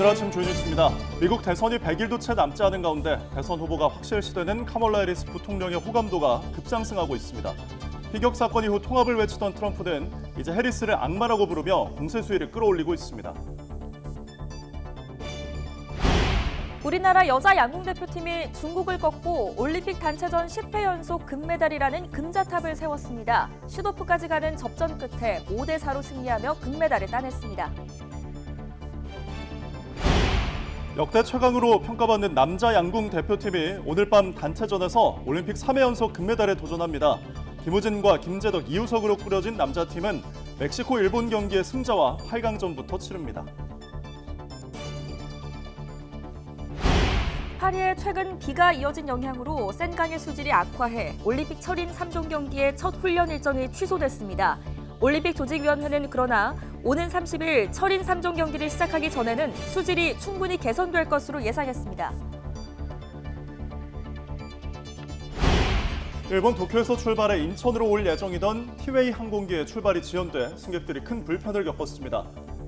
오늘 아침 조이뉴스입니다. 미국 대선이 100일도 채 남지 않은 가운데 대선 후보가 확실시되는 카멀라 해리스 부통령의 호감도가 급상승하고 있습니다. 피격 사건 이후 통합을 외치던 트럼프는 이제 해리스를 악마라고 부르며 공세 수위를 끌어올리고 있습니다. 우리나라 여자 양궁 대표팀이 중국을 꺾고 올림픽 단체전 10회 연속 금메달이라는 금자탑을 세웠습니다. 슛오프까지 가는 접전 끝에 5대4로 승리하며 금메달을 따냈습니다. 역대 최강으로 평가받는 남자 양궁 대표팀이 오늘 밤 단체전에서 올림픽 3회 연속 금메달에 도전합니다. 김우진과 김재덕, 이우석으로 꾸려진 남자팀은 멕시코, 일본 경기의 승자와 8강전부터 치릅니다. 파리에 최근 비가 이어진 영향으로 센강의 수질이 악화해 올림픽 철인 3종 경기의 첫 훈련 일정이 취소됐습니다. 올림픽 조직위원회는 그러나 오는 30일 철인 3종 경기를 시작하기 전에는 수질이 충분히 개선될 것으로 예상했습니다. 일본 도쿄에서 출발해 인천으로 올 예정이던 티웨이 항공기의 출발이 지연돼 승객들이 큰 불편을 겪었습니다.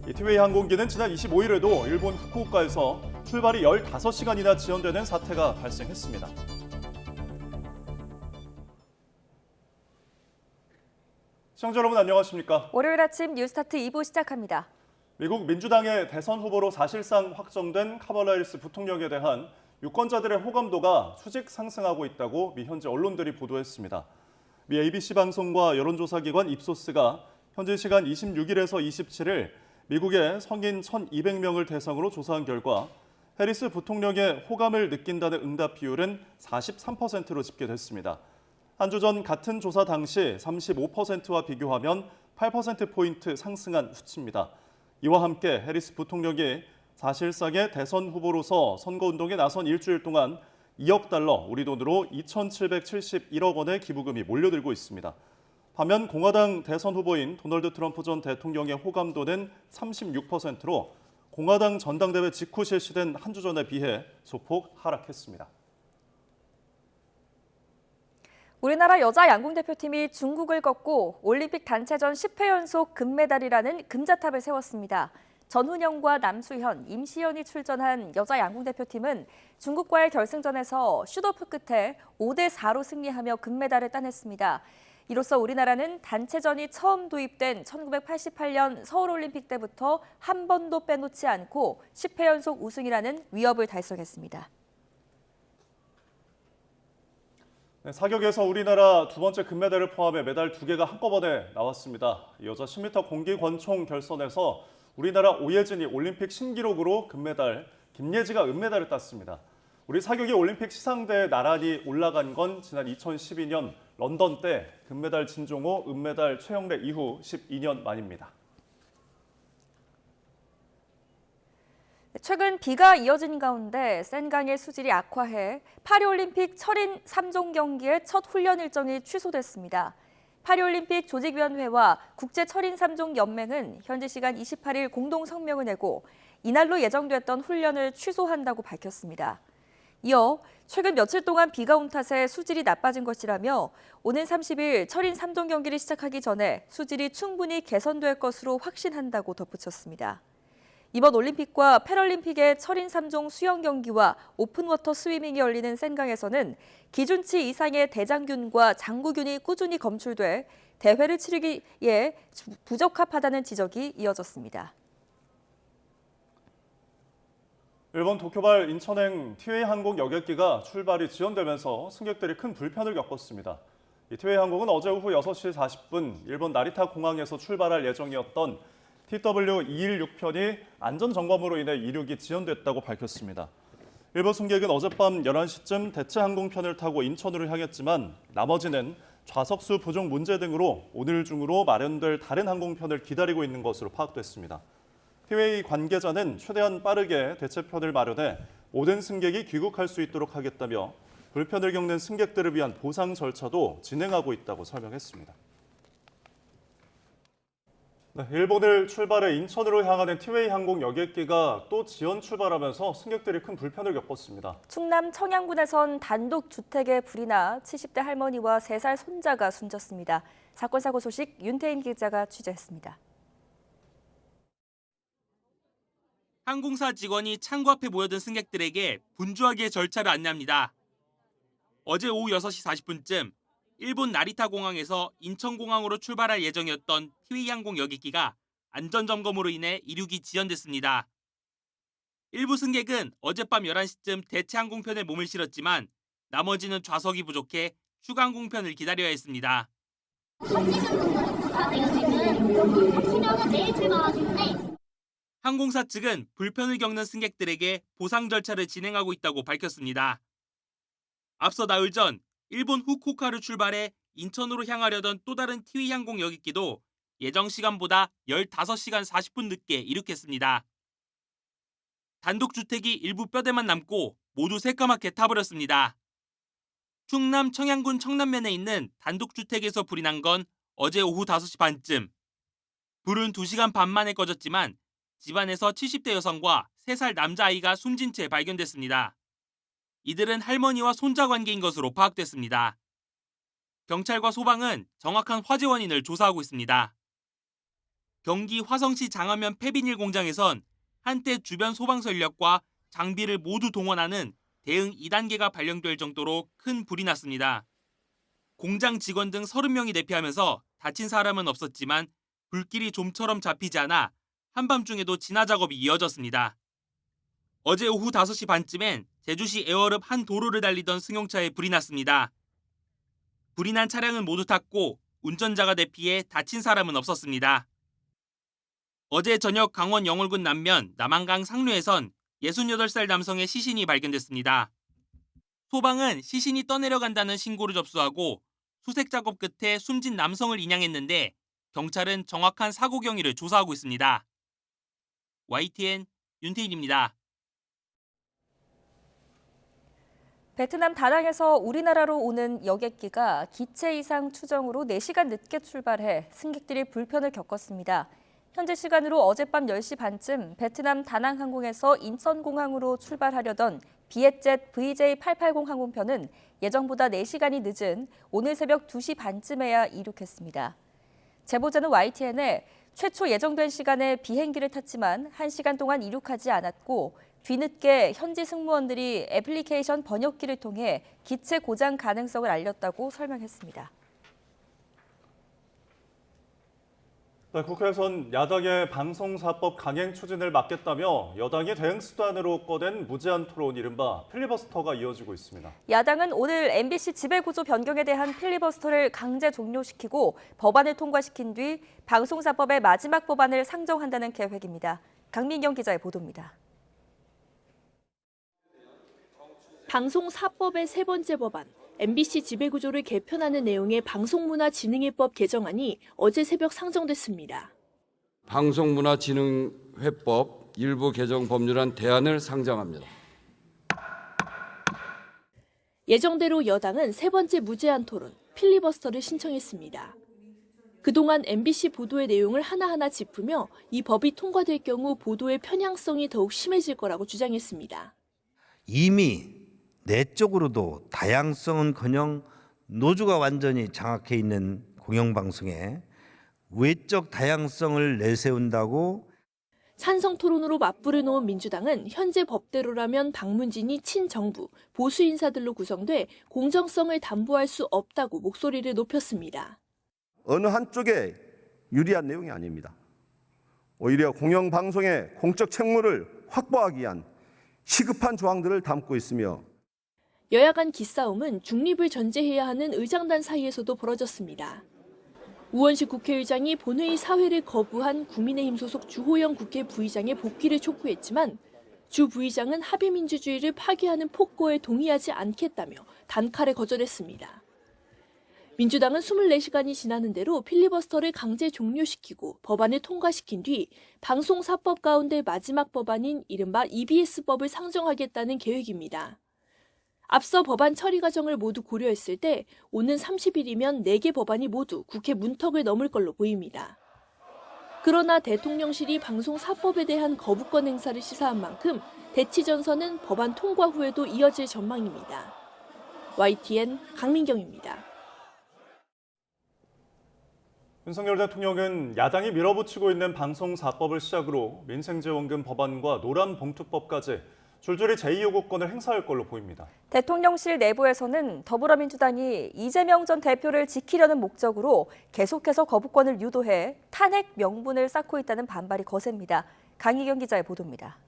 이 티웨이 항공기는 지난 25일에도 일본 후쿠오카에서 출발이 15시간이나 지연되는 사태가 발생했습니다. 시청자 여러분 안녕하십니까? 월요일 아침 뉴스타트 2부 시작합니다. 미국 민주당의 대선 후보로 사실상 확정된 카멀라 해리스 부통령에 대한 유권자들의 호감도가 수직 상승하고 있다고 미 현지 언론들이 보도했습니다. 미 ABC 방송과 여론조사기관 입소스가 현지 시간 26일에서 27일 미국의 성인 1,200명을 대상으로 조사한 결과 해리스 부통령의 호감을 느낀다는 응답 비율은 43%로 집계됐습니다. 한 주 전 같은 조사 당시 35%와 비교하면 8%포인트 상승한 수치입니다. 이와 함께 해리스 부통령이 사실상의 대선 후보로서 선거운동에 나선 일주일 동안 2억 달러, 우리 돈으로 2,771억 원의 기부금이 몰려들고 있습니다. 반면 공화당 대선 후보인 도널드 트럼프 전 대통령의 호감도는 36%로 공화당 전당대회 직후 실시된 한 주 전에 비해 소폭 하락했습니다. 우리나라 여자 양궁 대표팀이 중국을 꺾고 올림픽 단체전 10회 연속 금메달이라는 금자탑을 세웠습니다. 전훈영과 남수현, 임시연이 출전한 여자 양궁 대표팀은 중국과의 결승전에서 슛오프 끝에 5대4로 승리하며 금메달을 따냈습니다. 이로써 우리나라는 단체전이 처음 도입된 1988년 서울올림픽 때부터 한 번도 빼놓지 않고 10회 연속 우승이라는 위협을 달성했습니다. 사격에서 우리나라 두 번째 금메달을 포함해 메달 2개가 한꺼번에 나왔습니다. 여자 10m 공기 권총 결선에서 우리나라 오예진이 올림픽 신기록으로 금메달, 김예지가 은메달을 땄습니다. 우리 사격이 올림픽 시상대에 나란히 올라간 건 지난 2012년 런던 때 금메달 진종호, 은메달 최영래 이후 12년 만입니다. 최근 비가 이어진 가운데 센강의 수질이 악화해 파리올림픽 철인 3종 경기의 첫 훈련 일정이 취소됐습니다. 파리올림픽 조직위원회와 국제철인 3종 연맹은 현지 시간 28일 공동 성명을 내고 이날로 예정됐던 훈련을 취소한다고 밝혔습니다. 이어 최근 며칠 동안 비가 온 탓에 수질이 나빠진 것이라며 오는 30일 철인 3종 경기를 시작하기 전에 수질이 충분히 개선될 것으로 확신한다고 덧붙였습니다. 이번 올림픽과 패럴림픽의 철인 3종 수영 경기와 오픈워터 스위밍이 열리는 센강에서는 기준치 이상의 대장균과 장구균이 꾸준히 검출돼 대회를 치르기에 부적합하다는 지적이 이어졌습니다. 일본 도쿄발 인천행 티웨이 항공 여객기가 출발이 지연되면서 승객들이 큰 불편을 겪었습니다. 이 티웨이 항공은 어제 오후 6시 40분 일본 나리타 공항에서 출발할 예정이었던 TW216편이 안전점검으로 인해 이륙이 지연됐다고 밝혔습니다. 일부 승객은 어젯밤 11시쯤 대체 항공편을 타고 인천으로 향했지만 나머지는 좌석수 부족 문제 등으로 오늘 중으로 마련될 다른 항공편을 기다리고 있는 것으로 파악됐습니다. 티웨이 관계자는 최대한 빠르게 대체편을 마련해 모든 승객이 귀국할 수 있도록 하겠다며 불편을 겪는 승객들을 위한 보상 절차도 진행하고 있다고 설명했습니다. 일본을 출발해 인천으로 향하는 티웨이 항공 여객기가 또 지연 출발하면서 승객들이 큰 불편을 겪었습니다. 충남 청양군에선 단독 주택에 불이 나 70대 할머니와 3살 손자가 숨졌습니다. 사건 사고 소식 윤태인 기자가 취재했습니다. 항공사 직원이 창구 앞에 모여든 승객들에게 분주하게 절차를 안내합니다. 어제 오후 6시 40분쯤 일본 나리타 공항에서 인천공항으로 출발할 예정이었던 티웨이항공 여객기가 안전점검으로 인해 이륙이 지연됐습니다. 일부 승객은 어젯밤 11시쯤 대체 항공편에 몸을 실었지만 나머지는 좌석이 부족해 추가 항공편을 기다려야 했습니다. 항공사 측은 불편을 겪는 승객들에게 보상 절차를 진행하고 있다고 밝혔습니다. 앞서 나흘 전 일본 후쿠오카를 출발해 인천으로 향하려던 또 다른 티웨이 항공 여객기도 예정 시간보다 15시간 40분 늦게 이륙했습니다. 단독주택이 일부 뼈대만 남고 모두 새까맣게 타버렸습니다. 충남 청양군 청남면에 있는 단독주택에서 불이 난 건 어제 오후 5시 반쯤. 불은 2시간 반 만에 꺼졌지만 집안에서 70대 여성과 3살 남자아이가 숨진 채 발견됐습니다. 이들은 할머니와 손자 관계인 것으로 파악됐습니다. 경찰과 소방은 정확한 화재 원인을 조사하고 있습니다. 경기 화성시 장안면 폐비닐 공장에선 한때 주변 소방서 인력과 장비를 모두 동원하는 대응 2단계가 발령될 정도로 큰 불이 났습니다. 공장 직원 등 30명이 대피하면서 다친 사람은 없었지만 불길이 좀처럼 잡히지 않아 한밤중에도 진화 작업이 이어졌습니다. 어제 오후 5시 반쯤엔 제주시 애월읍 한 도로를 달리던 승용차에 불이 났습니다. 불이 난 차량은 모두 탔고 운전자가 대피해 다친 사람은 없었습니다. 어제 저녁 강원 영월군 남면 남한강 상류에선 68살 남성의 시신이 발견됐습니다. 소방은 시신이 떠내려간다는 신고를 접수하고 수색 작업 끝에 숨진 남성을 인양했는데 경찰은 정확한 사고 경위를 조사하고 있습니다. YTN 윤태인입니다. 베트남 다낭에서 우리나라로 오는 여객기가 기체 이상 추정으로 4시간 늦게 출발해 승객들이 불편을 겪었습니다. 현재 시간으로 어젯밤 10시 반쯤 베트남 다낭 항공에서 인천공항으로 출발하려던 비엣젯 VJ880 항공편은 예정보다 4시간이 늦은 오늘 새벽 2시 반쯤에야 이륙했습니다. 제보자는 YTN에 최초 예정된 시간에 비행기를 탔지만 1시간 동안 이륙하지 않았고 뒤늦게 현지 승무원들이 애플리케이션 번역기를 통해 기체 고장 가능성을 알렸다고 설명했습니다. 네, 국회에선 야당의 방송사법 강행 추진을 막겠다며 여당이 대응 수단으로 꺼낸 무제한 토론 이른바 필리버스터가 이어지고 있습니다. 야당은 오늘 MBC 지배구조 변경에 대한 필리버스터를 강제 종료시키고 법안을 통과시킨 뒤 방송사법의 마지막 법안을 상정한다는 계획입니다. 강민경 기자의 보도입니다. 방송사법의 세 번째 법안, MBC 지배구조를 개편하는 내용의 방송문화진흥회법 개정안이 어제 새벽 상정됐습니다. 방송문화진흥회법 일부 개정 법률안 대안을 상정합니다. 예정대로 여당은 세 번째 무제한 토론, 필리버스터를 신청했습니다. 그동안 MBC 보도의 내용을 하나하나 짚으며 이 법이 통과될 경우 보도의 편향성이 더욱 심해질 거라고 주장했습니다. 이미 내적으로도 다양성은커녕 노조가 완전히 장악해 있는 공영방송에 외적 다양성을 내세운다고 찬성 토론으로 맞불을 놓은 민주당은 현재 법대로라면 방문진이 친정부, 보수 인사들로 구성돼 공정성을 담보할 수 없다고 목소리를 높였습니다. 어느 한쪽에 유리한 내용이 아닙니다. 오히려 공영방송의 공적 책무를 확보하기 위한 시급한 조항들을 담고 있으며 여야 간 기싸움은 중립을 전제해야 하는 의장단 사이에서도 벌어졌습니다. 우원식 국회의장이 본회의 사회를 거부한 국민의힘 소속 주호영 국회 부의장의 복귀를 촉구했지만 주 부의장은 합의민주주의를 파괴하는 폭거에 동의하지 않겠다며 단칼에 거절했습니다. 민주당은 24시간이 지나는 대로 필리버스터를 강제 종료시키고 법안을 통과시킨 뒤 방송사법 가운데 마지막 법안인 이른바 EBS법을 상정하겠다는 계획입니다. 앞서 법안 처리 과정을 모두 고려했을 때 오는 30일이면 4개 법안이 모두 국회 문턱을 넘을 걸로 보입니다. 그러나 대통령실이 방송사법에 대한 거부권 행사를 시사한 만큼 대치 전선은 법안 통과 후에도 이어질 전망입니다. YTN 강민경입니다. 윤석열 대통령은 야당이 밀어붙이고 있는 방송사법을 시작으로 민생지원금 법안과 노란봉투법까지 줄줄이 제2요구권을 행사할 걸로 보입니다. 대통령실 내부에서는 더불어민주당이 이재명 전 대표를 지키려는 목적으로 계속해서 거부권을 유도해 탄핵 명분을 쌓고 있다는 반발이 거셉니다. 강희경 기자의 보도입니다.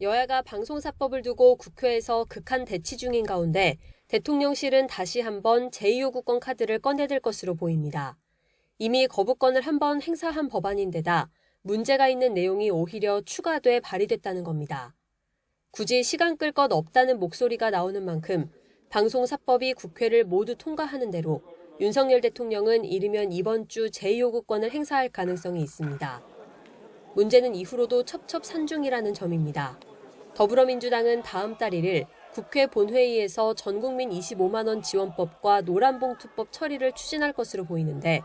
여야가 방송사법을 두고 국회에서 극한 대치 중인 가운데 대통령실은 다시 한번 제2요구권 카드를 꺼내들 것으로 보입니다. 이미 거부권을 한번 행사한 법안인데다 문제가 있는 내용이 오히려 추가돼 발의됐다는 겁니다. 굳이 시간 끌 것 없다는 목소리가 나오는 만큼 방송사법이 국회를 모두 통과하는 대로 윤석열 대통령은 이르면 이번 주 제2요구권을 행사할 가능성이 있습니다. 문제는 이후로도 첩첩산중이라는 점입니다. 더불어민주당은 다음 달 1일 국회 본회의에서 전국민 25만 원 지원법과 노란봉투법 처리를 추진할 것으로 보이는데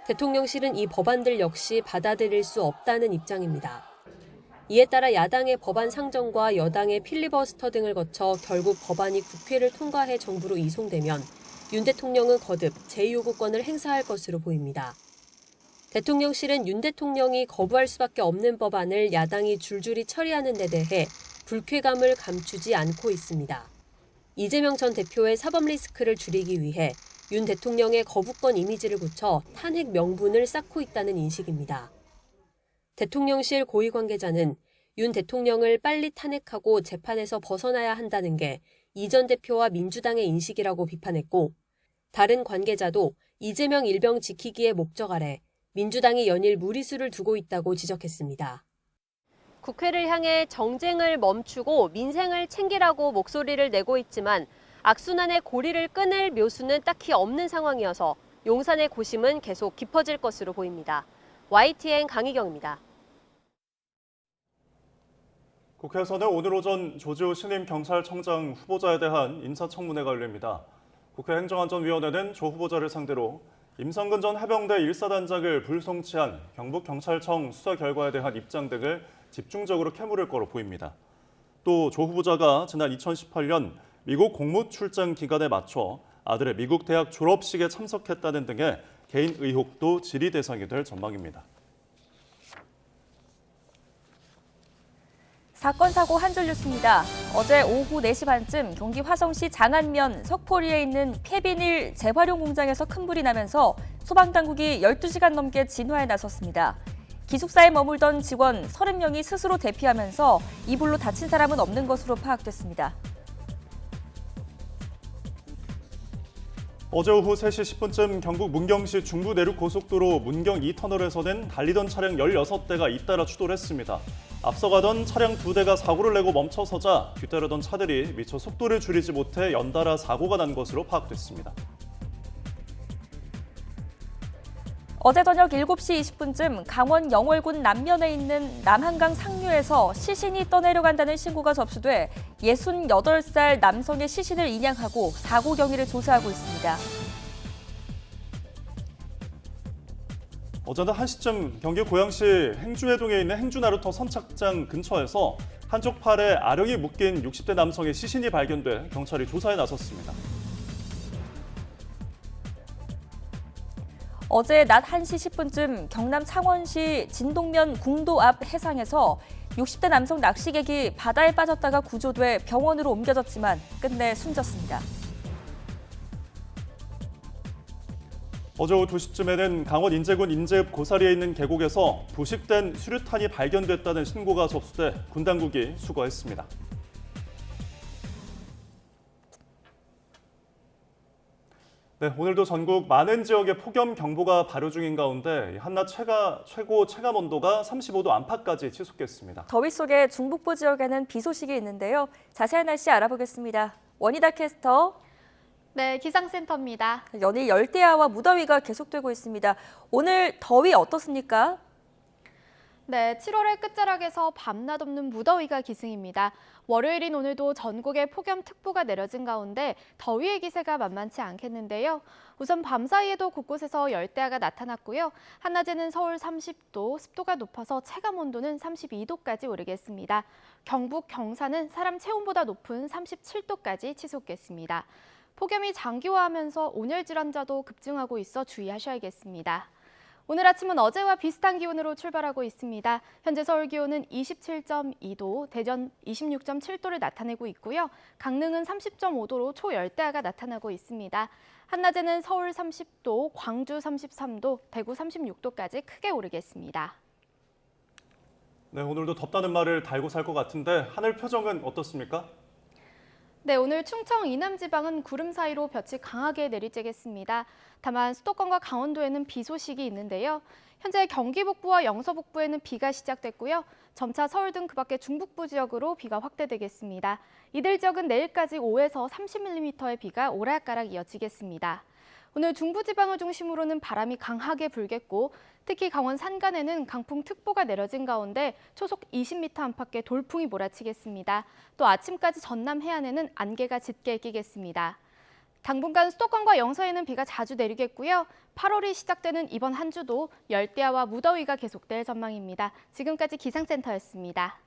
대통령실은 이 법안들 역시 받아들일 수 없다는 입장입니다. 이에 따라 야당의 법안 상정과 여당의 필리버스터 등을 거쳐 결국 법안이 국회를 통과해 정부로 이송되면 윤 대통령은 거듭 제2요구권을 행사할 것으로 보입니다. 대통령실은 윤 대통령이 거부할 수밖에 없는 법안을 야당이 줄줄이 처리하는 데 대해 불쾌감을 감추지 않고 있습니다. 이재명 전 대표의 사법 리스크를 줄이기 위해 윤 대통령의 거부권 이미지를 굳혀 탄핵 명분을 쌓고 있다는 인식입니다. 대통령실 고위 관계자는 윤 대통령을 빨리 탄핵하고 재판에서 벗어나야 한다는 게 이 전 대표와 민주당의 인식이라고 비판했고, 다른 관계자도 이재명 일병 지키기의 목적 아래 민주당이 연일 무리수를 두고 있다고 지적했습니다. 국회를 향해 정쟁을 멈추고 민생을 챙기라고 목소리를 내고 있지만 악순환의 고리를 끊을 묘수는 딱히 없는 상황이어서 용산의 고심은 계속 깊어질 것으로 보입니다. YTN 강희경입니다. 국회에서는 오늘 오전 조지호 신임 경찰청장 후보자에 대한 인사청문회가 열립니다. 국회 행정안전위원회는 조 후보자를 상대로 임성근 전 해병대 1사단장을 불송치한 경북경찰청 수사 결과에 대한 입장 등을 집중적으로 캐물을 거로 보입니다. 또 조 후보자가 지난 2018년 미국 공무 출장 기간에 맞춰 아들의 미국 대학 졸업식에 참석했다는 등의 개인 의혹도 질의 대상이 될 전망입니다. 사건 사고 한 줄 뉴스입니다. 어제 오후 4시 반쯤 경기 화성시 장안면 석포리에 있는 폐비닐 재활용 공장에서 큰 불이 나면서 소방당국이 12시간 넘게 진화에 나섰습니다. 기숙사에 머물던 직원 30명이 스스로 대피하면서 이 불로 다친 사람은 없는 것으로 파악됐습니다. 어제 오후 3시 10분쯤 경북 문경시 중부내륙고속도로 문경 2터널에서는 달리던 차량 16대가 잇따라 추돌했습니다. 앞서가던 차량 2대가 사고를 내고 멈춰서자 뒤따르던 차들이 미처 속도를 줄이지 못해 연달아 사고가 난 것으로 파악됐습니다. 어제 저녁 7시 20분쯤 강원 영월군 남면에 있는 남한강 상류에서 시신이 떠내려간다는 신고가 접수돼 68살 남성의 시신을 인양하고 사고 경위를 조사하고 있습니다. 어제는 1시쯤 경기 고양시 행주회동에 있는 행주나루터 선착장 근처에서 한쪽 팔에 아령이 묶인 60대 남성의 시신이 발견돼 경찰이 조사에 나섰습니다. 어제 낮 1시 10분쯤 경남 창원시 진동면 궁도 앞 해상에서 60대 남성 낚시객이 바다에 빠졌다가 구조돼 병원으로 옮겨졌지만 끝내 숨졌습니다. 어제 오후 2시쯤에는 강원 인제군 인제읍 고사리에 있는 계곡에서 부식된 수류탄이 발견됐다는 신고가 접수돼 군 당국이 수거했습니다. 네, 오늘도 전국 많은 지역에 폭염경보가 발효 중인 가운데 한낮 최고 체감 온도가 35도 안팎까지 치솟겠습니다. 더위 속에 중북부 지역에는 비 소식이 있는데요. 자세한 날씨 알아보겠습니다. 원희다 캐스터. 네, 기상센터입니다. 연일 열대야와 무더위가 계속되고 있습니다. 오늘 더위 어떻습니까? 네, 7월의 끝자락에서 밤낮 없는 무더위가 기승입니다. 월요일인 오늘도 전국에 폭염특보가 내려진 가운데 더위의 기세가 만만치 않겠는데요. 우선 밤사이에도 곳곳에서 열대야가 나타났고요. 한낮에는 서울 30도, 습도가 높아서 체감온도는 32도까지 오르겠습니다. 경북, 경산은 사람 체온보다 높은 37도까지 치솟겠습니다. 폭염이 장기화하면서 온열 질환자도 급증하고 있어 주의하셔야겠습니다. 오늘 아침은 어제와 비슷한 기온으로 출발하고 있습니다. 현재 서울 기온은 27.2도, 대전 26.7도를 나타내고 있고요. 강릉은 30.5도로 초열대야가 나타나고 있습니다. 한낮에는 서울 30도, 광주 33도, 대구 36도까지 크게 오르겠습니다. 네, 오늘도 덥다는 말을 달고 살 것 같은데 하늘 표정은 어떻습니까? 네, 오늘 충청 이남 지방은 구름 사이로 볕이 강하게 내리쬐겠습니다. 다만 수도권과 강원도에는 비 소식이 있는데요. 현재 경기 북부와 영서 북부에는 비가 시작됐고요. 점차 서울 등 그밖의 중북부 지역으로 비가 확대되겠습니다. 이들 지역은 내일까지 5에서 30mm의 비가 오락가락 이어지겠습니다. 오늘 중부지방을 중심으로는 바람이 강하게 불겠고 특히 강원 산간에는 강풍특보가 내려진 가운데 초속 20m 안팎의 돌풍이 몰아치겠습니다. 또 아침까지 전남 해안에는 안개가 짙게 끼겠습니다. 당분간 수도권과 영서에는 비가 자주 내리겠고요. 8월이 시작되는 이번 한 주도 열대야와 무더위가 계속될 전망입니다. 지금까지 기상센터였습니다.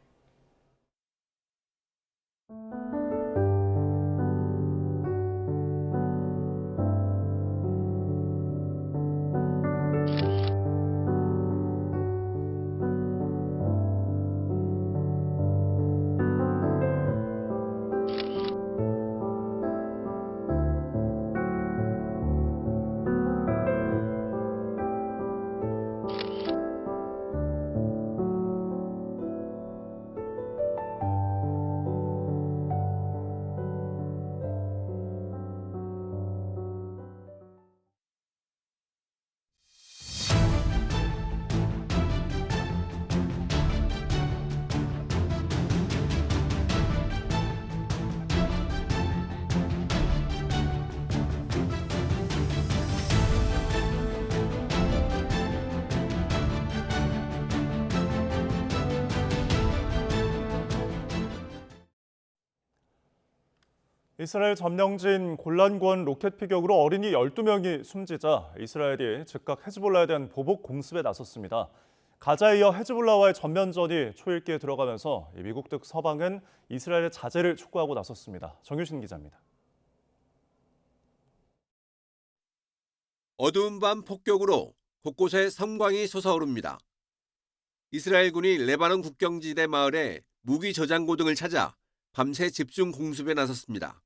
이스라엘 점령지인 골란고원 로켓 피격으로 어린이 12명이 숨지자 이스라엘이 즉각 헤즈볼라에 대한 보복 공습에 나섰습니다. 가자에 이어 헤즈볼라와의 전면전이 초읽기에 들어가면서 미국 등 서방은 이스라엘의 자제를 촉구하고 나섰습니다. 정유신 기자입니다. 어두운 밤 폭격으로 곳곳에 섬광이 솟아오릅니다. 이스라엘군이 레바논 국경지대 마을에 무기 저장고 등을 찾아 밤새 집중 공습에 나섰습니다.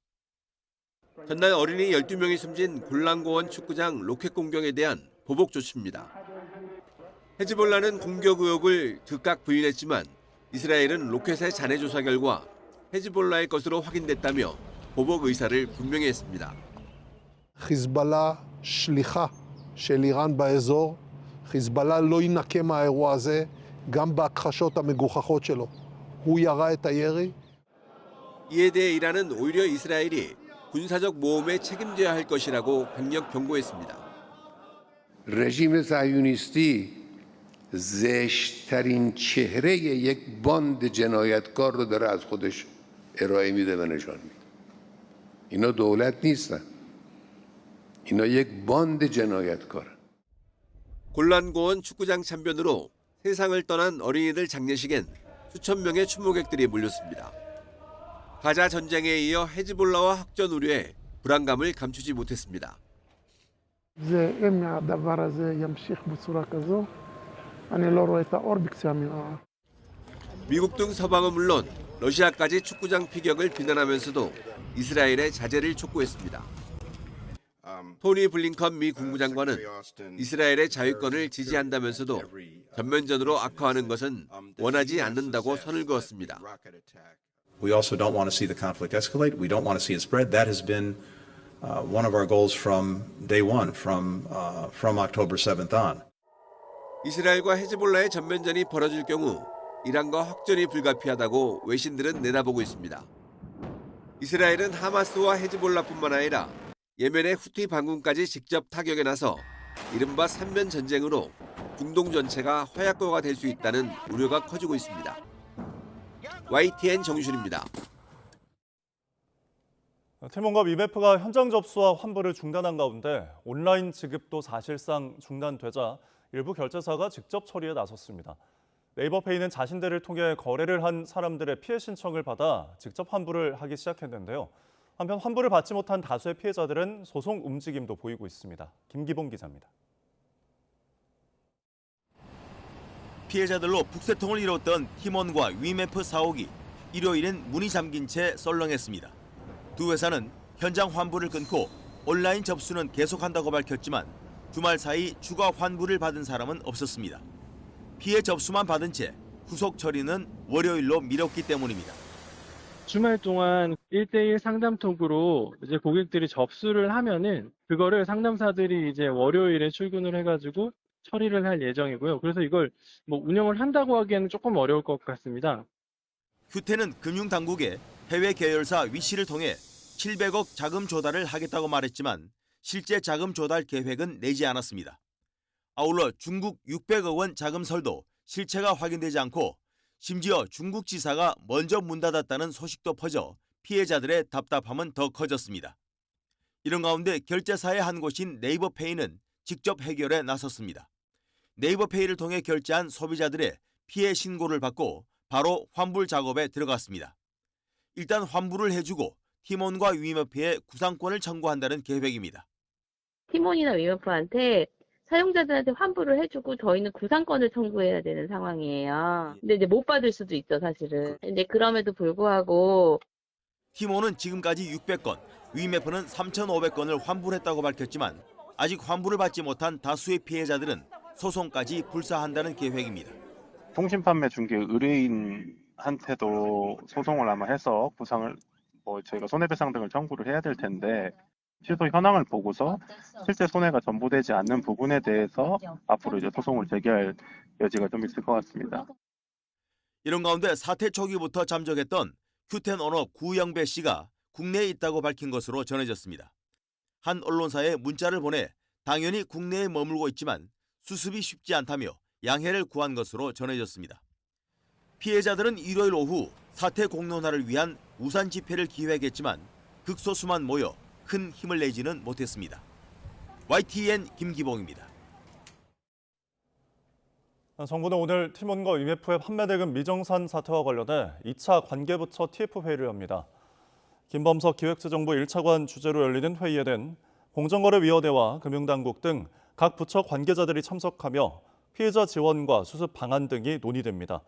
전날 어린이 12명이 숨진 골란고원 축구장 로켓 공격에 대한 보복 조치입니다. 헤즈볼라는 공격 의혹을 즉각 부인했지만 이스라엘은 로켓의 잔해 조사 결과 헤즈볼라의 것으로 확인됐다며 보복 의사를 분명히 했습니다. חיזבאללה שליחה של איראן באזור, חיזבאללה לא ינקה מהאירוע הזה גם בהכחשות המגוחכות שלו. הוא ירה את הירי. 이에 대해 이란은 오히려 이스라엘이 군사적 모험에 책임져야 할 것이라고 강력 경고했습니다. رژیم صهیونیستی زشت‌ترین چهره یک باند جنایتکار رو داره از خودش ارائه میده و نشان میده. اینا دولت نیستن. اینا یک باند جنایتکار. 골란고원 축구장 참변으로 세상을 떠난 어린이들 장례식엔 수천 명의 추모객들이 몰렸습니다. 가자 전쟁에 이어 헤즈볼라와 확전 우려에 불안감을 감추지 못했습니다. אם הדבר הזה ימשיך בצורה כזו, אני לא רואה את האור בקצה המנהרה. 미국 등 서방은 물론 러시아까지 축구장 피격을 비난하면서도 이스라엘의 자제를 촉구했습니다. 토니 블링컨 미 국무장관은 이스라엘의 자유권을 지지한다면서도 전면전으로 악화하는 것은 원하지 않는다고 선을 그었습니다. We also don't want to see the conflict escalate. We don't want to see it spread. That has been one of our goals from day one, from October 7th on. 이스라엘과 헤즈볼라의 전면전이 벌어질 경우 이란과 확전이 불가피하다고 외신들은 내다보고 있습니다. 이스라엘은 하마스와 헤즈볼라뿐만 아니라 예멘의 후티 반군까지 직접 타격에 나서 이른바 3면 전쟁으로 중동 전체가 화약고가 될 수 있다는 우려가 커지고 있습니다. YTN 정유신입니다. 팀원과 IMF가 현장 접수와 환불을 중단한 가운데 온라인 지급도 사실상 중단되자 일부 결제사가 직접 처리에 나섰습니다. 네이버페이는 자신들을 통해 거래를 한 사람들의 피해 신청을 받아 직접 환불을 하기 시작했는데요. 한편 환불을 받지 못한 다수의 피해자들은 소송 움직임도 보이고 있습니다. 김기봉 기자입니다. 피해자들로 북새통을 이뤘던 팀원과 위메프 사옥이 일요일엔 문이 잠긴 채 썰렁했습니다. 두 회사는 현장 환불을 끊고 온라인 접수는 계속한다고 밝혔지만 주말 사이 추가 환불을 받은 사람은 없었습니다. 피해 접수만 받은 채 후속 처리는 월요일로 미뤘기 때문입니다. 주말 동안 1대1 상담톡으로 이제 고객들이 접수를 하면은 그거를 상담사들이 이제 월요일에 출근을 해가지고 처리를 할 예정이고요. 그래서 이걸 뭐 운영을 한다고 하기에는 조금 어려울 것 같습니다. 휴태는 금융당국에 해외 계열사 위씨를 통해 700억 자금 조달을 하겠다고 말했지만 실제 자금 조달 계획은 내지 않았습니다. 아울러 중국 600억 원 자금설도 실체가 확인되지 않고 심지어 중국 지사가 먼저 문 닫았다는 소식도 퍼져 피해자들의 답답함은 더 커졌습니다. 이런 가운데 결제사의 한 곳인 네이버페이는 직접 해결에 나섰습니다. 네이버페이를 통해 결제한 소비자들의 피해 신고를 받고 바로 환불 작업에 들어갔습니다. 일단 환불을 해주고 팀원과 위메프에 구상권을 청구한다는 계획입니다. 팀원이나 위메프한테 사용자들한테 환불을 해주고 저희는 구상권을 청구해야 되는 상황이에요. 근데 이제 못 받을 수도 있죠, 사실은. 근데 그럼에도 불구하고 팀원은 지금까지 600건, 위메프는 3,500건을 환불했다고 밝혔지만 아직 환불을 받지 못한 다수의 피해자들은 소송까지 불사한다는 계획입니다. 통신 판매 중개 의뢰인한테도 소송을 아마 해서 보상을 저희가 손해배상 등을 청구를 해야 될 텐데 시도 현황을 보고서 실제 손해가 전부되지 않는 부분에 대해서 앞으로 이제 소송을 제기할 여지가 좀 있을 것 같습니다. 이런 가운데 사태 초기부터 잠적했던 큐텐 오너 구영배 씨가 국내에 있다고 밝힌 것으로 전해졌습니다. 한 언론사에 문자를 보내 당연히 국내에 머물고 있지만 수습이 쉽지 않다며 양해를 구한 것으로 전해졌습니다. 피해자들은 일요일 오후 사태 공론화를 위한 우산 집회를 기획했지만 극소수만 모여 큰 힘을 내지는 못했습니다. YTN 김기봉입니다. 정부는 오늘 팀원과 위메프의 판매대금 미정산 사태와 관련해 2차 관계부처 TF회의를 합니다. 김범석 기획재정부 1차관 주재로 열리는 회의에는 공정거래위원회와 금융당국 등 각 부처 관계자들이 참석하며 피해자 지원과 수습 방안 등이 논의됩니다.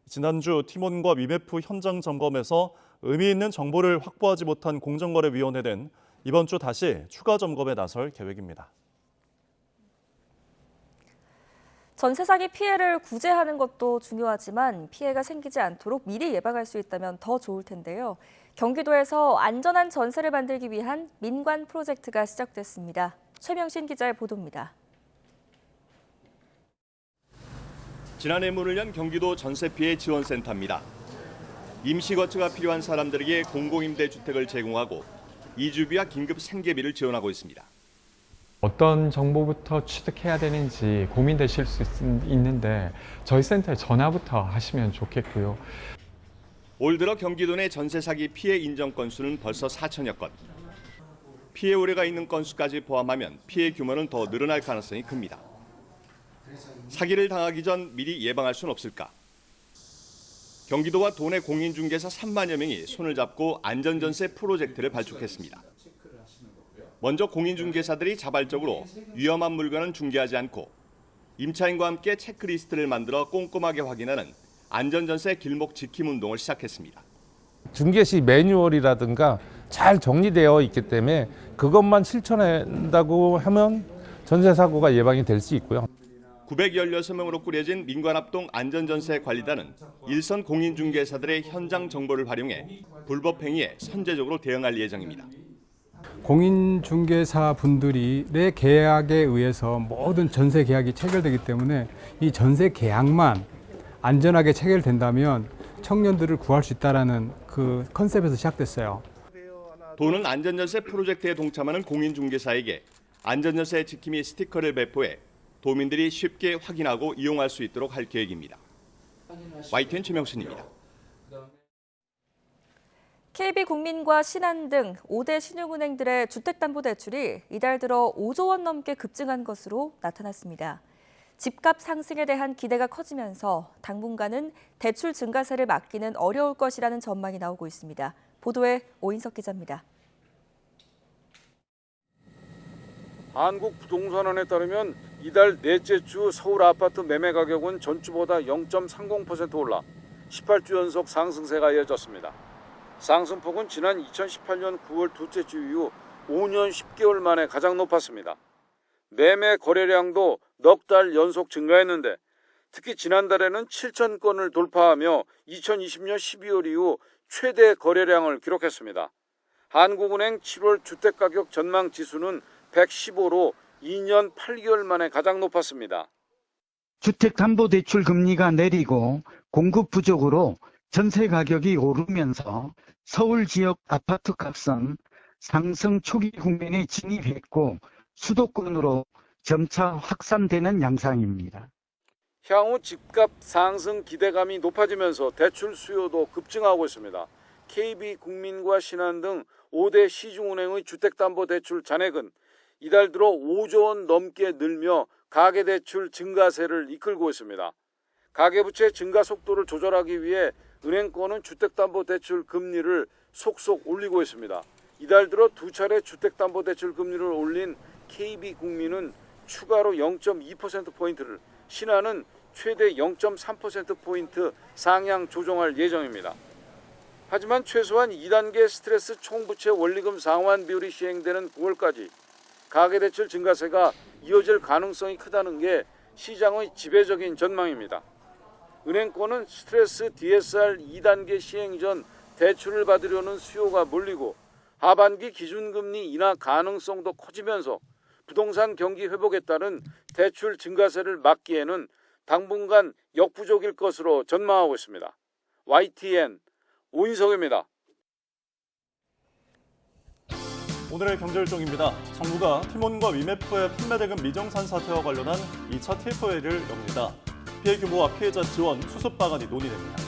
지난주 팀원과 위메프 현장 점검에서 의미 있는 정보를 확보하지 못한 공정거래위원회는 이번 주 다시 추가 점검에 나설 계획입니다. 전세 사기 피해를 구제하는 것도 중요하지만 피해가 생기지 않도록 미리 예방할 수 있다면 더 좋을 텐데요. 경기도에서 안전한 전세를 만들기 위한 민관 프로젝트가 시작됐습니다. 최명신 기자의 보도입니다. 지난해 문을 연 경기도 전세피해 지원센터입니다. 임시거처가 필요한 사람들에게 공공임대주택을 제공하고 이주비와 긴급 생계비를 지원하고 있습니다. 어떤 정보부터 취득해야 되는지 고민되실 수 있는데 저희 센터에 전화부터 하시면 좋겠고요. 올 들어 경기도 내 전세 사기 피해 인정 건수는 벌써 4천여 건. 피해 우려가 있는 건수까지 포함하면 피해 규모는 더 늘어날 가능성이 큽니다. 사기를 당하기 전 미리 예방할 수는 없을까? 경기도와 도내 공인중개사 3만여 명이 손을 잡고 안전전세 프로젝트를 발족했습니다. 먼저 공인중개사들이 자발적으로 위험한 물건은 중개하지 않고 임차인과 함께 체크리스트를 만들어 꼼꼼하게 확인하는 안전전세 길목 지킴 운동을 시작했습니다. 중개 시 매뉴얼이라든가 잘 정리되어 있기 때문에 그것만 실천한다고 하면 전세 사고가 예방이 될 수 있고요. 916명으로 꾸려진 민관합동 안전전세 관리단은 일선 공인중개사들의 현장 정보를 활용해 불법 행위에 선제적으로 대응할 예정입니다. 공인중개사 분들이 내 계약에 의해서 모든 전세 계약이 체결되기 때문에 이 전세 계약만 안전하게 체결된다면 청년들을 구할 수 있다는 그 컨셉에서 시작됐어요. 도는 안전전세 프로젝트에 동참하는 공인중개사에게 안전전세 지킴이 스티커를 배포해 도민들이 쉽게 확인하고 이용할 수 있도록 할 계획입니다. YTN 최명신입니다. KB국민과 신한 등 5대 신용은행들의 주택담보대출이 이달 들어 5조 원 넘게 급증한 것으로 나타났습니다. 집값 상승에 대한 기대가 커지면서 당분간은 대출 증가세를 막기는 어려울 것이라는 전망이 나오고 있습니다. 보도에 오인석 기자입니다. 한국부동산원에 따르면 이달 넷째 주 서울 아파트 매매 가격은 전주보다 0.30% 올라 18주 연속 상승세가 이어졌습니다. 상승폭은 지난 2018년 9월 둘째 주 이후 5년 10개월 만에 가장 높았습니다. 매매 거래량도 넉 달 연속 증가했는데 특히 지난달에는 7천 건을 돌파하며 2020년 12월 이후 최대 거래량을 기록했습니다. 한국은행 7월 주택가격 전망 지수는 115로 2년 8개월 만에 가장 높았습니다. 주택담보대출 금리가 내리고 공급 부족으로 전세 가격이 오르면서 서울 지역 아파트 값은 상승 초기 국면에 진입했고 수도권으로 점차 확산되는 양상입니다. 향후 집값 상승 기대감이 높아지면서 대출 수요도 급증하고 있습니다. KB국민과 신한 등 5대 시중은행의 주택담보대출 잔액은 이달 들어 5조 원 넘게 늘며 가계대출 증가세를 이끌고 있습니다. 가계부채 증가 속도를 조절하기 위해 은행권은 주택담보대출 금리를 속속 올리고 있습니다. 이달 들어 두 차례 주택담보대출 금리를 올린 KB국민은 추가로 0.2%포인트를, 신한은 최대 0.3%포인트 상향 조정할 예정입니다. 하지만 최소한 2단계 스트레스 총부채 원리금 상환 비율이 시행되는 9월까지 가계대출 증가세가 이어질 가능성이 크다는 게 시장의 지배적인 전망입니다. 은행권은 스트레스 DSR 2단계 시행 전 대출을 받으려는 수요가 몰리고 하반기 기준금리 인하 가능성도 커지면서 부동산 경기 회복에 따른 대출 증가세를 막기에는 당분간 역부족일 것으로 전망하고 있습니다. YTN 오인석입니다. 오늘의 경제일정입니다. 정부가 티몬과 위메프의 판매 대금 미정산 사태와 관련한 2차 TF회의를 엽니다. 피해 규모와 피해자 지원, 수습 방안이 논의됩니다.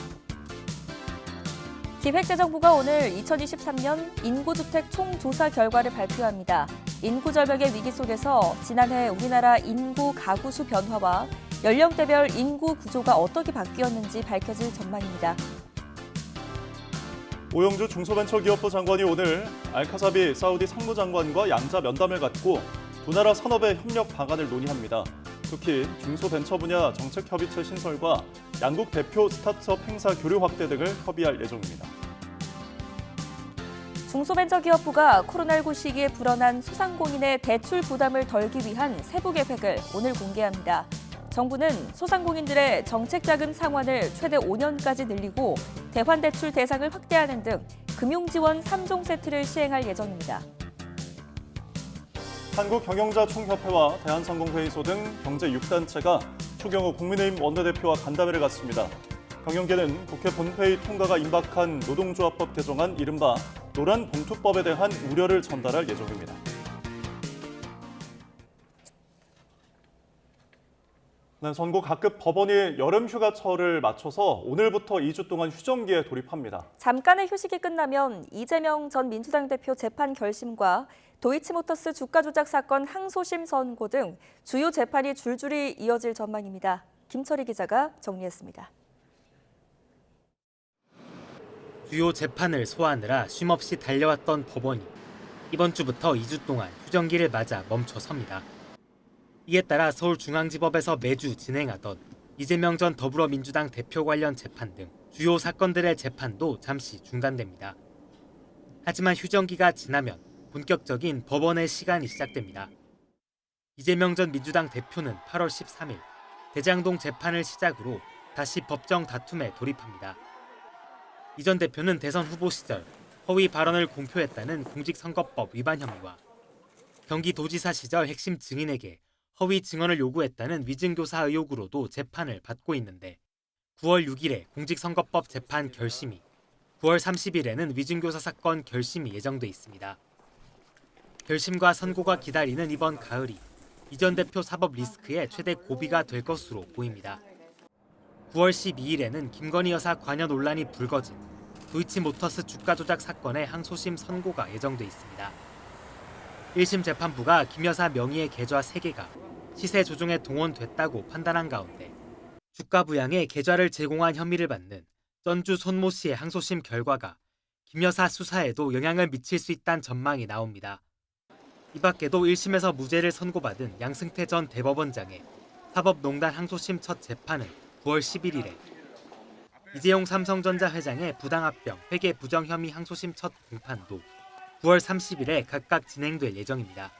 기획재정부가 오늘 2023년 인구주택 총조사 결과를 발표합니다. 인구 절벽의 위기 속에서 지난해 우리나라 인구 가구 수 변화와 연령대별 인구 구조가 어떻게 바뀌었는지 밝혀질 전망입니다. 오영주 중소벤처기업부 장관이 오늘 알카자비 사우디 상무장관과 양자 면담을 갖고 두 나라 산업의 협력 방안을 논의합니다. 특히 중소벤처 분야 정책협의체 신설과 양국 대표 스타트업 행사 교류 확대 등을 협의할 예정입니다. 중소벤처기업부가 코로나19 시기에 불어난 소상공인의 대출 부담을 덜기 위한 세부 계획을 오늘 공개합니다. 정부는 소상공인들의 정책자금 상환을 최대 5년까지 늘리고 대환대출 대상을 확대하는 등 금융지원 3종 세트를 시행할 예정입니다. 한국경영자총협회와 대한상공회의소 등 경제 6단체가 추경호 국민의힘 원내대표와 간담회를 갖습니다. 경영계는 국회 본회의 통과가 임박한 노동조합법 개정안 이른바 노란봉투법에 대한 우려를 전달할 예정입니다. 네, 전국 각급 법원이 여름휴가철을 맞춰서 오늘부터 2주 동안 휴정기에 돌입합니다. 잠깐의 휴식이 끝나면 이재명 전 민주당 대표 재판 결심과 도이치모터스 주가 조작 사건 항소심 선고 등 주요 재판이 줄줄이 이어질 전망입니다. 김철희 기자가 정리했습니다. 주요 재판을 소화하느라 쉼없이 달려왔던 법원이 이번 주부터 2주 동안 휴정기를 맞아 멈춰섭니다. 이에 따라 서울중앙지법에서 매주 진행하던 이재명 전 더불어민주당 대표 관련 재판 등 주요 사건들의 재판도 잠시 중단됩니다. 하지만 휴정기가 지나면 본격적인 법원의 시간이 시작됩니다. 이재명 전 민주당 대표는 8월 13일 대장동 재판을 시작으로 다시 법정 다툼에 돌입합니다. 이 전 대표는 대선 후보 시절 허위 발언을 공표했다는 공직선거법 위반 혐의와 경기도지사 시절 핵심 증인에게 허위 증언을 요구했다는 위증교사 의혹으로도 재판을 받고 있는데 9월 6일에 공직선거법 재판 결심이, 9월 30일에는 위증교사 사건 결심이 예정돼 있습니다. 결심과 선고가 기다리는 이번 가을이 이 전 대표 사법 리스크의 최대 고비가 될 것으로 보입니다. 9월 12일에는 김건희 여사 관여 논란이 불거진 도이치모터스 주가 조작 사건의 항소심 선고가 예정돼 있습니다. 1심 재판부가 김 여사 명의의 계좌 3개가 시세 조종에 동원됐다고 판단한 가운데 주가 부양에 계좌를 제공한 혐의를 받는 전주 손모 씨의 항소심 결과가 김 여사 수사에도 영향을 미칠 수 있다는 전망이 나옵니다. 이 밖에도 1심에서 무죄를 선고받은 양승태 전 대법원장의 사법농단 항소심 첫 재판은 9월 11일에, 이재용 삼성전자 회장의 부당합병 회계 부정 혐의 항소심 첫 공판도 9월 30일에 각각 진행될 예정입니다.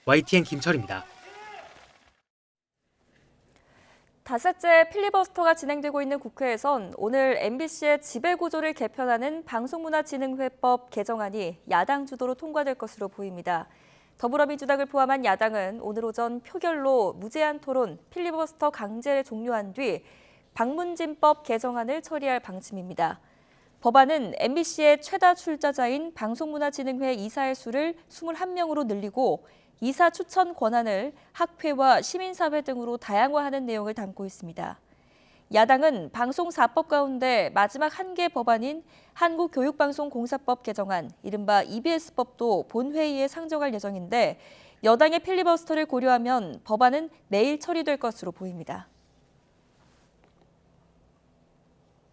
YTN 김철입니다. 닷새째 필리버스터가 진행되고 있는 국회에선 오늘 MBC의 지배구조를 개편하는 방송문화진흥회법 개정안이 야당 주도로 통과될 것으로 보입니다. 더불어민주당을 포함한 야당은 오늘 오전 표결로 무제한 토론, 필리버스터 강제를 종료한 뒤 방문진법 개정안을 처리할 방침입니다. 법안은 MBC의 최다 출자자인 방송문화진흥회 이사의 수를 21명으로 늘리고 이사 추천 권한을 학회와 시민사회 등으로 다양화하는 내용을 담고 있습니다. 야당은 방송사법 가운데 마지막 한 개 법안인 한국교육방송공사법 개정안, 이른바 EBS법도 본회의에 상정할 예정인데 여당의 필리버스터를 고려하면 법안은 내일 처리될 것으로 보입니다.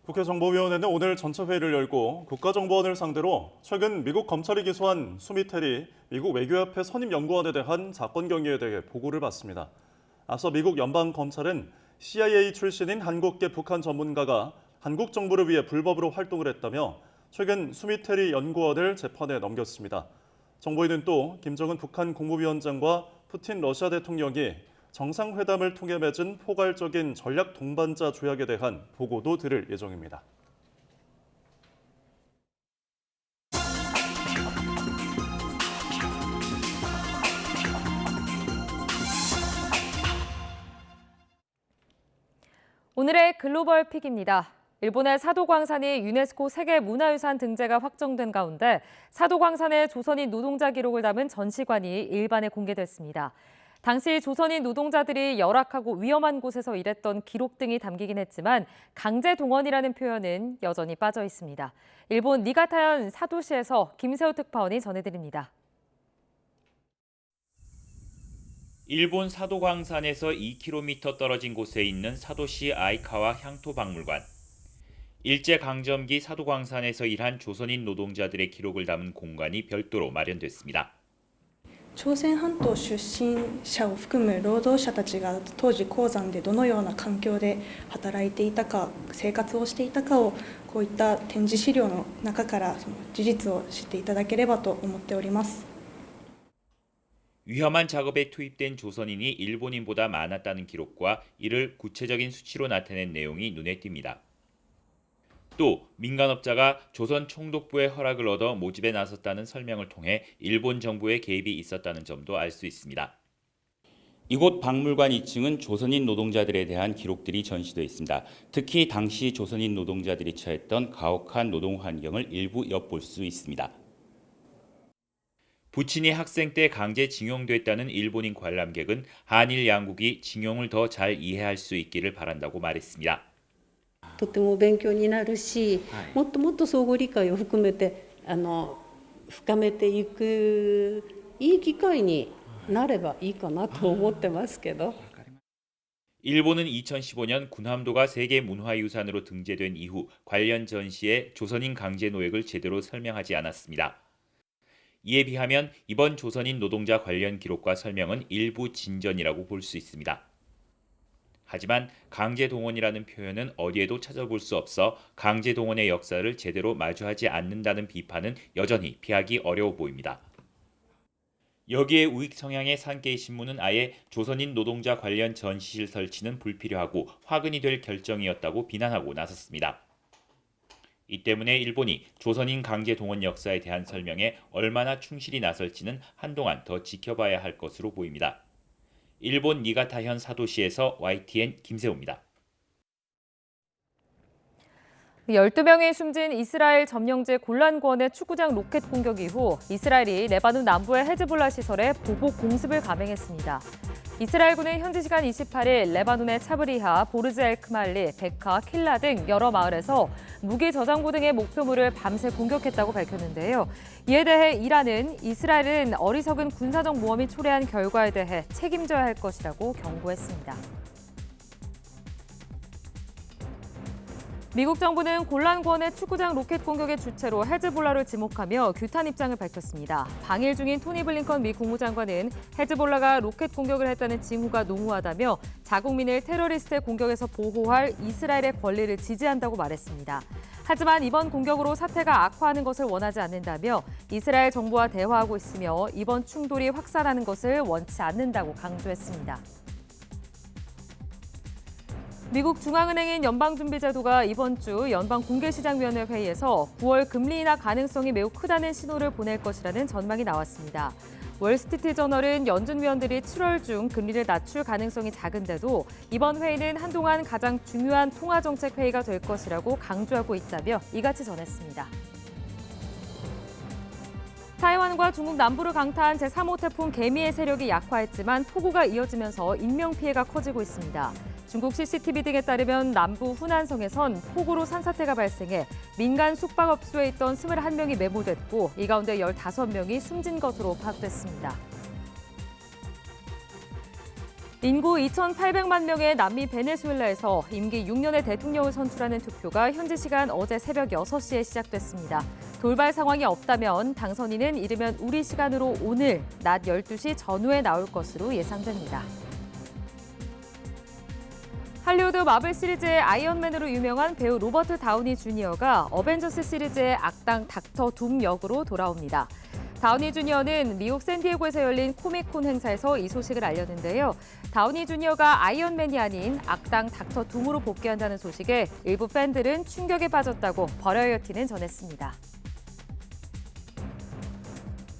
국회 정보위원회는 오늘 전체 회의를 열고 국가정보원을 상대로 최근 미국 검찰이 기소한 수미테리 미국 외교협회 선임연구원에 대한 사건 경위에 대해 보고를 받습니다. 앞서 미국 연방검찰은 CIA 출신인 한국계 북한 전문가가 한국 정부를 위해 불법으로 활동을 했다며 최근 수미테리 연구원을 재판에 넘겼습니다. 정보위는 또 김정은 북한 국무위원장과 푸틴 러시아 대통령이 정상회담을 통해 맺은 포괄적인 전략 동반자 조약에 대한 보고도 들을 예정입니다. 오늘의 글로벌 픽입니다. 일본의 사도광산이 유네스코 세계문화유산 등재가 확정된 가운데 사도광산의 조선인 노동자 기록을 담은 전시관이 일반에 공개됐습니다. 당시 조선인 노동자들이 열악하고 위험한 곳에서 일했던 기록 등이 담기긴 했지만 강제 동원이라는 표현은 여전히 빠져 있습니다. 일본 니가타현 사도시에서 김세호 특파원이 전해드립니다. 일본 사도광산에서 2km 떨어진 곳에 있는 사도시 아이카와 향토박물관. 일제강점기 사도광산에서 일한 조선인 노동자들의 기록을 담은 공간이 별도로 마련됐습니다. 朝鮮半島出身者を含む労働者たちが当時鉱山でどのような環境で働いていたか、生活をしていたかをこういった展示資料の中からその事実を知っていただければと思っております。 위험한 작업에 투입된 조선인이 일본인보다 많았다는 기록과 이를 구체적인 수치로 나타낸 내용이 눈에 띕니다. 또 민간업자가 조선 총독부의 허락을 얻어 모집에 나섰다는 설명을 통해 일본 정부의 개입이 있었다는 점도 알 수 있습니다. 이곳 박물관 2층은 조선인 노동자들에 대한 기록들이 전시되어 있습니다. 특히 당시 조선인 노동자들이 처했던 가혹한 노동 환경을 일부 엿볼 수 있습니다. 부친이 학생 때 강제 징용됐다는 일본인 관람객은 한일 양국이 징용을 더 잘 이해할 수 있기를 바란다고 말했습니다. とても勉強になるし、もっともっと相互理解を含めて深めていくいい機会になればいいかなと思ってますけど. 일본은 2015년 군함도가 세계 문화유산으로 등재된 이후 관련 전시에 조선인 강제 노역을 제대로 설명하지 않았습니다. 이에 비하면 이번 조선인 노동자 관련 기록과 설명은 일부 진전이라고 볼 수 있습니다. 하지만 강제동원이라는 표현은 어디에도 찾아볼 수 없어 강제동원의 역사를 제대로 마주하지 않는다는 비판은 여전히 피하기 어려워 보입니다. 여기에 우익 성향의 산케이 신문은 아예 조선인 노동자 관련 전시실 설치는 불필요하고 화근이 될 결정이었다고 비난하고 나섰습니다. 이 때문에 일본이 조선인 강제동원 역사에 대한 설명에 얼마나 충실히 나설지는 한동안 더 지켜봐야 할 것으로 보입니다. 일본 니가타현 사도시에서 YTN 김세호입니다. 12명이 숨진 이스라엘 점령제 골란권의 축구장 로켓 공격 이후 이스라엘이 레바논 남부의 헤즈볼라 시설에 보복 공습을 감행했습니다. 이스라엘군은 현지 시간 28일 레바논의 차브리하, 보르즈 엘크말리, 베카, 킬라 등 여러 마을에서 무기 저장고 등의 목표물을 밤새 공격했다고 밝혔는데요. 이에 대해 이란은 이스라엘은 어리석은 군사적 모험이 초래한 결과에 대해 책임져야 할 것이라고 경고했습니다. 미국 정부는 골란구원의 축구장 로켓 공격의 주체로 헤즈볼라를 지목하며 규탄 입장을 밝혔습니다. 방일 중인 토니 블링컨 미 국무장관은 헤즈볼라가 로켓 공격을 했다는 징후가 농후하다며 자국민을 테러리스트의 공격에서 보호할 이스라엘의 권리를 지지한다고 말했습니다. 하지만 이번 공격으로 사태가 악화하는 것을 원하지 않는다며 이스라엘 정부와 대화하고 있으며 이번 충돌이 확산하는 것을 원치 않는다고 강조했습니다. 미국 중앙은행인 연방준비제도가 이번 주 연방공개시장위원회 회의에서 9월 금리 인하 가능성이 매우 크다는 신호를 보낼 것이라는 전망이 나왔습니다. 월스트리트저널은 연준 위원들이 7월 중 금리를 낮출 가능성이 작은데도 이번 회의는 한동안 가장 중요한 통화정책 회의가 될 것이라고 강조하고 있다며 이같이 전했습니다. 타이완과 중국 남부를 강타한 제3호 태풍 개미의 세력이 약화했지만 폭우가 이어지면서 인명피해가 커지고 있습니다. 중국 CCTV 등에 따르면 남부 후난성에선 폭우로 산사태가 발생해 민간 숙박업소에 있던 21명이 매몰됐고 이 가운데 15명이 숨진 것으로 파악됐습니다. 인구 2,800만 명의 남미 베네수엘라에서 임기 6년의 대통령을 선출하는 투표가 현지 시간 어제 새벽 6시에 시작됐습니다. 돌발 상황이 없다면 당선인은 이르면 우리 시간으로 오늘 낮 12시 전후에 나올 것으로 예상됩니다. 할리우드 마블 시리즈의 아이언맨으로 유명한 배우 로버트 다우니 주니어가 어벤져스 시리즈의 악당 닥터 둠 역으로 돌아옵니다. 다우니 주니어는 미국 샌디에고에서 열린 코믹콘 행사에서 이 소식을 알렸는데요. 다우니 주니어가 아이언맨이 아닌 악당 닥터 둠으로 복귀한다는 소식에 일부 팬들은 충격에 빠졌다고 버라이어티는 전했습니다.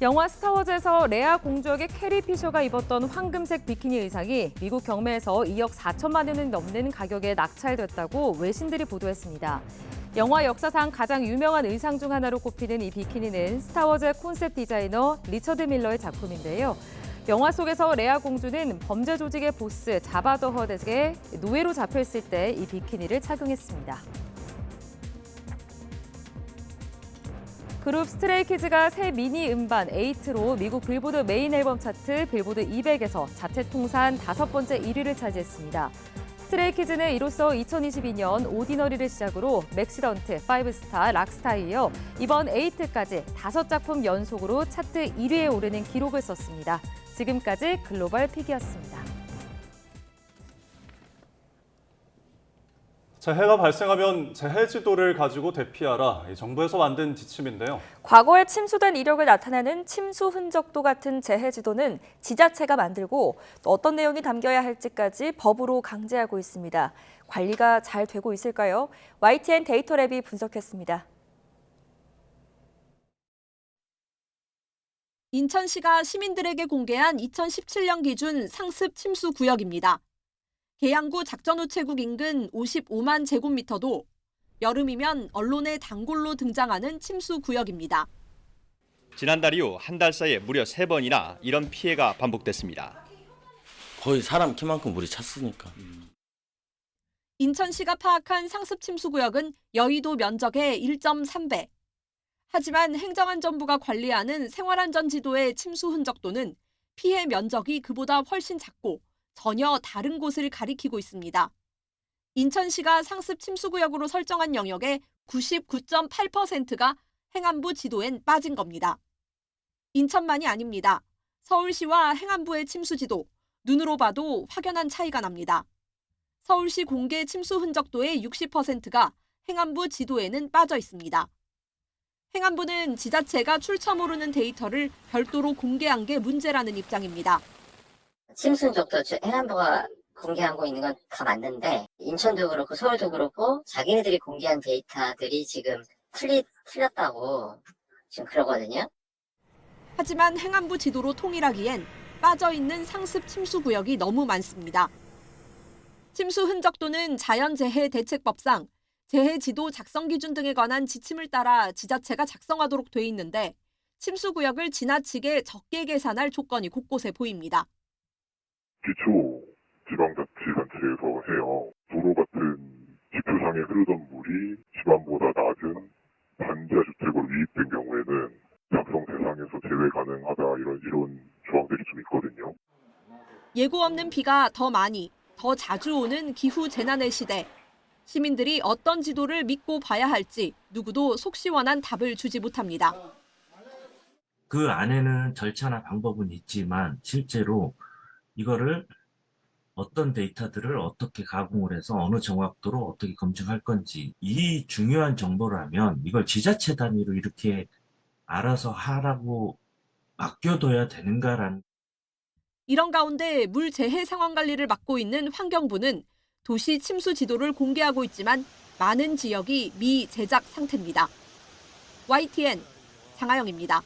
영화 스타워즈에서 레아 공주 역의 캐리 피셔가 입었던 황금색 비키니 의상이 미국 경매에서 2억 4천만 원을 넘는 가격에 낙찰됐다고 외신들이 보도했습니다. 영화 역사상 가장 유명한 의상 중 하나로 꼽히는 이 비키니는 스타워즈의 콘셉트 디자이너 리처드 밀러의 작품인데요. 영화 속에서 레아 공주는 범죄 조직의 보스 자바 더 헛에게 노예로 잡혀있을 때 이 비키니를 착용했습니다. 그룹 스트레이키즈가 새 미니 음반 에이트로 미국 빌보드 메인 앨범 차트 빌보드 200에서 자체 통산 5번째 1위를 차지했습니다. 스트레이키즈는 이로써 2022년 오디너리를 시작으로 맥시던트, 파이브스타, 락스타에 이어 이번 에이트까지 5작품 연속으로 차트 1위에 오르는 기록을 썼습니다. 지금까지 글로벌 픽이었습니다. 재해가 발생하면 재해 지도를 가지고 대피하라. 정부에서 만든 지침인데요. 과거에 침수된 이력을 나타내는 침수 흔적도 같은 재해 지도는 지자체가 만들고 또 어떤 내용이 담겨야 할지까지 법으로 강제하고 있습니다. 관리가 잘 되고 있을까요? YTN 데이터랩이 분석했습니다. 인천시가 시민들에게 공개한 2017년 기준 상습 침수 구역입니다. 계양구 작전우체국 인근 55만 제곱미터도 여름이면 언론의 단골로 등장하는 침수 구역입니다. 지난달 이후 한 달 사이에 무려 3번이나 이런 피해가 반복됐습니다. 거의 사람 키만큼 물이 찼으니까. 인천시가 파악한 상습 침수 구역은 여의도 면적의 1.3배. 하지만 행정안전부가 관리하는 생활안전지도의 침수 흔적도는 피해 면적이 그보다 훨씬 작고 전혀 다른 곳을 가리키고 있습니다. 인천시가 상습 침수구역으로 설정한 영역의 99.8%가 행안부 지도엔 빠진 겁니다. 인천만이 아닙니다. 서울시와 행안부의 침수지도, 눈으로 봐도 확연한 차이가 납니다. 서울시 공개 침수 흔적도의 60%가 행안부 지도에는 빠져 있습니다. 행안부는 지자체가 출처 모르는 데이터를 별도로 공개한 게 문제라는 입장입니다. 침수 흔적도 행안부가 공개하고 있는 건 다 맞는데 인천도 그렇고 서울도 그렇고 자기네들이 공개한 데이터들이 지금 틀렸다고 지금 그러거든요. 하지만 행안부 지도로 통일하기엔 빠져있는 상습 침수 구역이 너무 많습니다. 침수 흔적도는 자연재해 대책법상 재해지도 작성 기준 등에 관한 지침을 따라 지자체가 작성하도록 돼 있는데 침수 구역을 지나치게 적게 계산할 조건이 곳곳에 보입니다. 기초 지방자치단체에서 해요. 도로 같은 지표상에 흐르던 물이 집안보다 낮은 반지하 주택으로 유입된 경우에는 작성 대상에서 제외 가능하다 이런 조항들이 좀 있거든요. 예고 없는 비가 더 많이, 더 자주 오는 기후 재난의 시대. 시민들이 어떤 지도를 믿고 봐야 할지 누구도 속 시원한 답을 주지 못합니다. 그 안에는 절차나 방법은 있지만 실제로 이거를 어떤 데이터들을 어떻게 가공을 해서 어느 정확도로 어떻게 검증할 건지, 이 중요한 정보라면 이걸 지자체 단위로 이렇게 알아서 하라고 맡겨둬야 되는가라는. 이런 가운데 물 재해 상황 관리를 맡고 있는 환경부는 도시 침수 지도를 공개하고 있지만 많은 지역이 미제작 상태입니다. YTN 장하영입니다.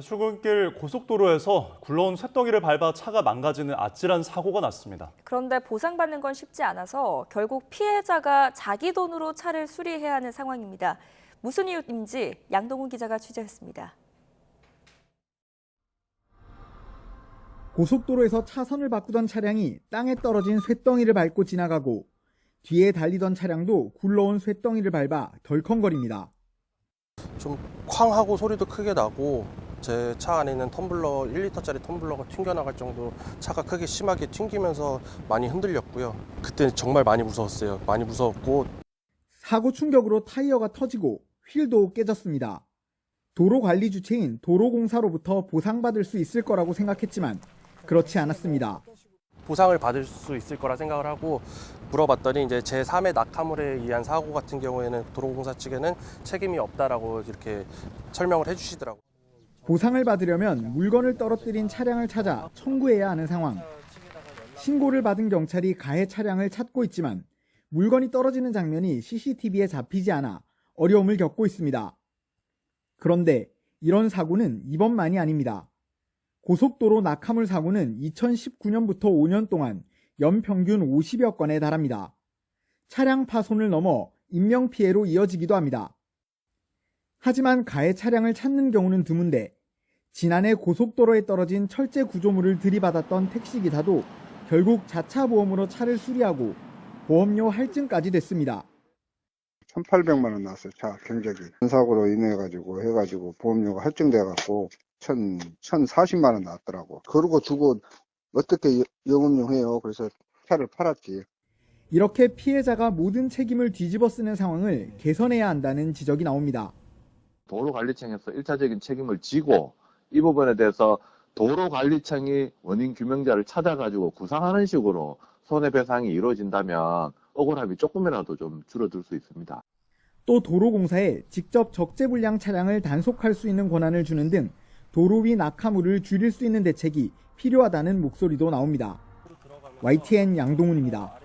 출근길 고속도로에서 굴러온 쇳덩이를 밟아 차가 망가지는 아찔한 사고가 났습니다. 그런데 보상받는 건 쉽지 않아서 결국 피해자가 자기 돈으로 차를 수리해야 하는 상황입니다. 무슨 이유인지 양동훈 기자가 취재했습니다. 고속도로에서 차선을 바꾸던 차량이 땅에 떨어진 쇳덩이를 밟고 지나가고 뒤에 달리던 차량도 굴러온 쇳덩이를 밟아 덜컹거립니다. 좀 쾅 하고 소리도 크게 나고 제 차 안에 있는 텀블러 1리터짜리 텀블러가 튕겨나갈 정도로 차가 크게 심하게 튕기면서 많이 흔들렸고요. 그때 정말 많이 무서웠어요. 많이 무서웠고. 사고 충격으로 타이어가 터지고 휠도 깨졌습니다. 도로관리 주체인 도로공사로부터 보상받을 수 있을 거라고 생각했지만 그렇지 않았습니다. 보상을 받을 수 있을 거라 생각을 하고 물어봤더니 이제 제3의 낙하물에 의한 사고 같은 경우에는 도로공사 측에는 책임이 없다라고 이렇게 설명을 해주시더라고요. 보상을 받으려면 물건을 떨어뜨린 차량을 찾아 청구해야 하는 상황. 신고를 받은 경찰이 가해 차량을 찾고 있지만 물건이 떨어지는 장면이 CCTV에 잡히지 않아 어려움을 겪고 있습니다. 그런데 이런 사고는 이번만이 아닙니다. 고속도로 낙하물 사고는 2019년부터 5년 동안 연평균 50여 건에 달합니다. 차량 파손을 넘어 인명피해로 이어지기도 합니다. 하지만 가해 차량을 찾는 경우는 드문데 지난해 고속도로에 떨어진 철제 구조물을 들이받았던 택시기사도 결국 자차 보험으로 차를 수리하고 보험료 할증까지 됐습니다. 1,800만 원 나왔어요. 차 경적이. 사고로 인해 가지고 보험료가 할증돼 갖고 1,040만 원 나왔더라고. 그러고 주고 어떻게 영업용 해요. 그래서 차를 팔았지. 이렇게 피해자가 모든 책임을 뒤집어 쓰는 상황을 개선해야 한다는 지적이 나옵니다. 도로관리청에서 1차적인 책임을 지고 이 부분에 대해서 도로관리청이 원인 규명자를 찾아가지고 구상하는 식으로 손해배상이 이루어진다면 억울함이 조금이라도 좀 줄어들 수 있습니다. 또 도로공사에 직접 적재불량 차량을 단속할 수 있는 권한을 주는 등 도로 위 낙하물을 줄일 수 있는 대책이 필요하다는 목소리도 나옵니다. YTN 양동훈입니다.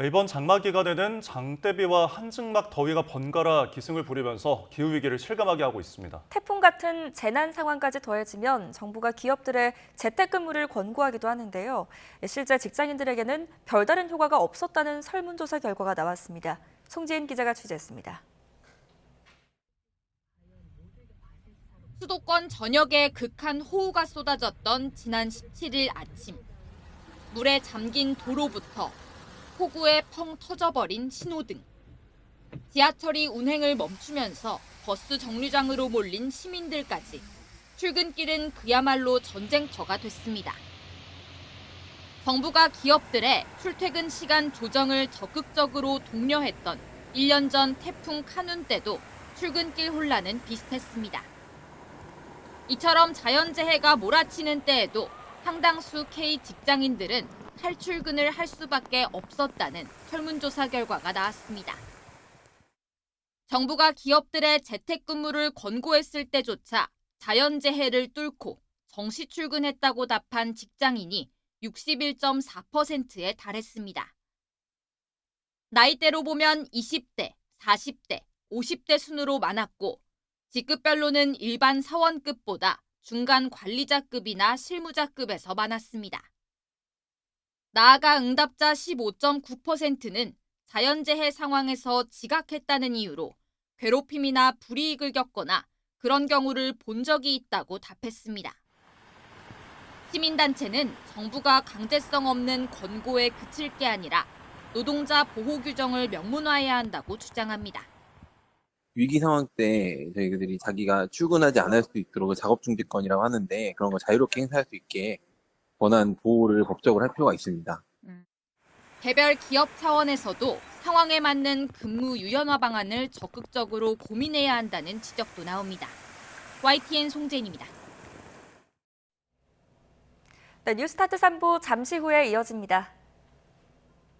이번 장마 기간에는 장대비와 한증막 더위가 번갈아 기승을 부리면서 기후위기를 실감하게 하고 있습니다. 태풍 같은 재난 상황까지 더해지면 정부가 기업들의 재택근무를 권고하기도 하는데요. 실제 직장인들에게는 별다른 효과가 없었다는 설문조사 결과가 나왔습니다. 송지인 기자가 취재했습니다. 수도권 전역에 극한 호우가 쏟아졌던 지난 17일 아침. 물에 잠긴 도로부터 폭우에 펑 터져버린 신호등. 지하철이 운행을 멈추면서 버스 정류장으로 몰린 시민들까지 출근길은 그야말로 전쟁터가 됐습니다. 정부가 기업들의 출퇴근 시간 조정을 적극적으로 독려했던 1년 전 태풍 카눈 때도 출근길 혼란은 비슷했습니다. 이처럼 자연재해가 몰아치는 때에도 상당수 K 직장인들은 탈출근을 할 수밖에 없었다는 설문조사 결과가 나왔습니다. 정부가 기업들의 재택근무를 권고했을 때조차 자연재해를 뚫고 정시 출근했다고 답한 직장인이 61.4%에 달했습니다. 나이대로 보면 20대, 40대, 50대 순으로 많았고 직급별로는 일반 사원급보다 중간 관리자급이나 실무자급에서 많았습니다. 나아가 응답자 15.9%는 자연재해 상황에서 지각했다는 이유로 괴롭힘이나 불이익을 겪거나 그런 경우를 본 적이 있다고 답했습니다. 시민단체는 정부가 강제성 없는 권고에 그칠 게 아니라 노동자 보호 규정을 명문화해야 한다고 주장합니다. 위기 상황 때 저희들이 자기가 출근하지 않을 수 있도록 작업 중지권이라고 하는데 그런 거 자유롭게 행사할 수 있게 권한 보호를 법적으로 할 필요가 있습니다. 개별 기업 차원에서도 상황에 맞는 근무 유연화 방안을 적극적으로 고민해야 한다는 지적도 나옵니다. YTN 송재인입니다. 네, 뉴스타트 3부 잠시 후에 이어집니다.